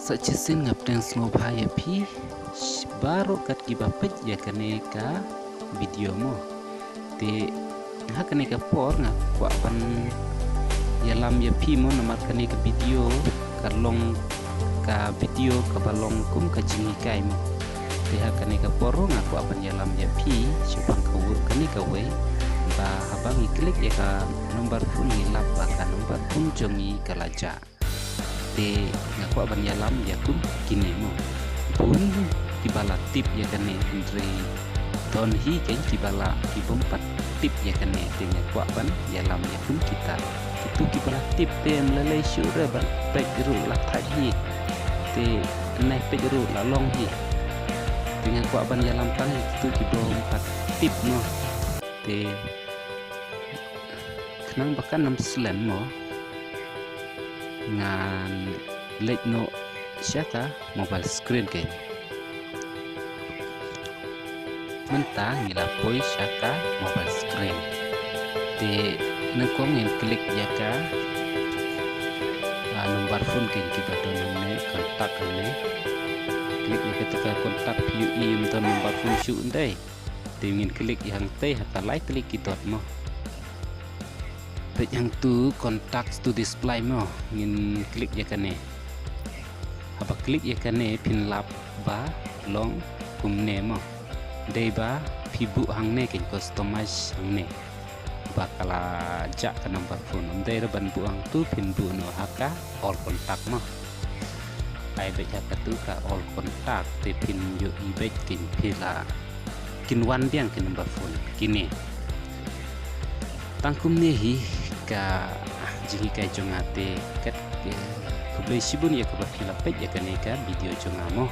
Sachisin ngapten snobhaya pi baru kat gibapet ya kaneka video mo te hakaneka por nga kwa pan yalam ya pi mo namar kaneka video karlong ka video ka balong kum ka jingi kai mo te hakaneka por nga kwa pan yalam ya pi supang ka wo kaneka we ba habang iklik ya ka nomor phone ngilap ba ka nomor phone jongi kalaja te ngakwa ban yalam ya kun kini mo bun kibala tip ya kane entre don hi ken kibala kibompat tip ya kane te ngakwa ban yalam ya kun kita itu kibala tip te mlele syure ban pejru la thaji te nai pejru la long hi te ngakwa ban yalam tang itu kibompat tip no te kenang bakan nam slam mo ngan lek no syaka mobile screen ke mentang ngila poi syaka mobile screen te nangkong yang klik yaka nomor phone ke kita donne kontak ne klik ya ketika kontak PUI untuk nomor phone syu ndai te ngin klik yang te haka like klik kita mo page yang tu contacts to display mo ngin klik ya kane apa klik ya kane pin lap ba long kumne mo dei ba pibu hang ne ken customize hang ne bakala jak ke nomor phone dei ban buang tu pin bu no haka all contact mo ai be ja tu ka all contact te pin yo i be kin pila kin wan biang ke nomor phone kini tangkum ne hi ka jingi kai jongate kat ke kublai sibun ya ka bakila pej ya kaneka video jongamo